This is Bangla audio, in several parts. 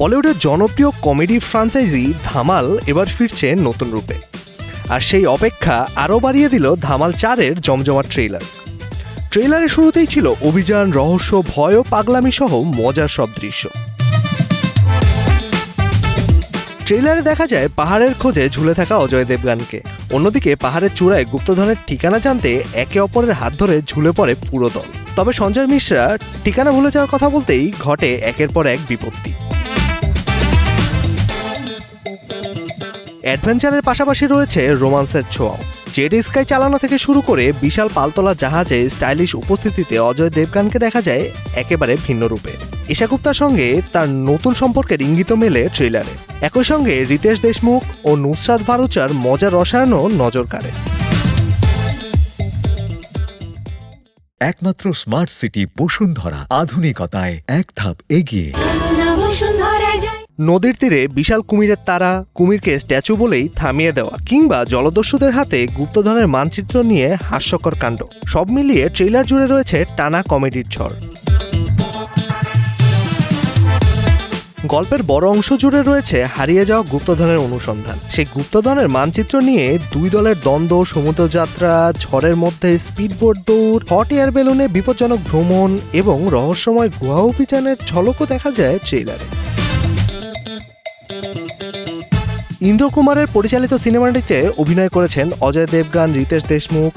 বলিউডের জনপ্রিয় কমেডি ফ্র্যাঞ্চাইজি ধামাল এবার ফিরছে নতুন রূপে, আর সেই অপেক্ষা আরও বাড়িয়ে দিল ধামাল 4-এর জমজমাট ট্রেলারের শুরুতেই ছিল অভিযান, রহস্য, ভয় ও পাগলামি সহ মজার সব দৃশ্য। ট্রেলারে দেখা যায় পাহাড়ের খোঁজে ঝুলে থাকা অজয় দেবগানকে, অন্যদিকে পাহাড়ের চূড়ায় গুপ্তধনের ঠিকানা জানতে একে অপরের হাত ধরে ঝুলে পড়ে পুরো দল। তবে সঞ্জয় মিশ্রা ঠিকানা ভুলে যাওয়ার কথা বলতেই ঘটে একের পর এক বিপত্তি। অ্যাডভেঞ্চারের পাশাপাশি রয়েছে রোমান্সের ছোঁয়াও। জেড স্কাই চালানো থেকে শুরু করে বিশাল পালতোলা জাহাজে স্টাইলিশ উপস্থিতিতে অজয় দেবগানকে দেখা যায় একেবারে ভিন্ন রূপে। ঈশা গুপ্তার সঙ্গে তার নতুন সম্পর্কের ইঙ্গিত মেলে ট্রেলারে। একই সঙ্গে রিতেশ দেশমুখ ও নুসরাত ভারুচার মজার রসায়নও নজর কাড়ে। একমাত্র স্মার্ট সিটি বসুন্ধরা, আধুনিকতায় এক ধাপ এগিয়ে। নদীর তীরে বিশাল কুমিরের তারা, কুমিরকে স্ট্যাচু বলেই থামিয়ে দেওয়া, কিংবা জলদস্যুদের হাতে গুপ্তধনের মানচিত্র নিয়ে হাস্যকর কাণ্ড, সব মিলিয়ে ট্রেলার জুড়ে রয়েছে টানা কমেডির ঝড়। গল্পের বড় অংশ জুড়ে রয়েছে হারিয়ে যাওয়া গুপ্তধনের অনুসন্ধান। সেই গুপ্তধনের মানচিত্র নিয়ে দুই দলের দ্বন্দ্ব, সমুদ্রযাত্রা, ঝড়ের মধ্যে স্পিডবোট দৌড়, হট এয়ার বেলুনে বিপজ্জনক ভ্রমণ এবং রহস্যময় গুহা অভিযানের ঝলকও দেখা যায় ট্রেলারে। ইন্দ্র কুমারের পরিচালিত সিনেমাটিতে অভিনয় করেছেন অজয় দেবগান, রিতেশ দেশমুখ,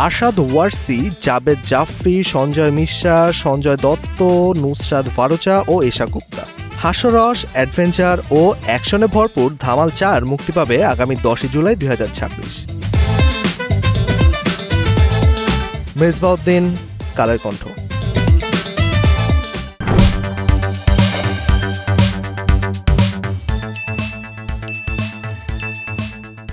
আরশাদ ওয়ারসি, জাবেদ জাফরি, সঞ্জয় মিশ্রা, সঞ্জয় দত্ত, নুসরাত ভারুচা ও ঈশা গুপ্তা। হাস্যরস, অ্যাডভেঞ্চার ও অ্যাকশনে ভরপুর ধামাল 4 মুক্তি পাবে আগামী 10 জুলাই 2026। মেজবাউদ্দিন, কালের কণ্ঠ।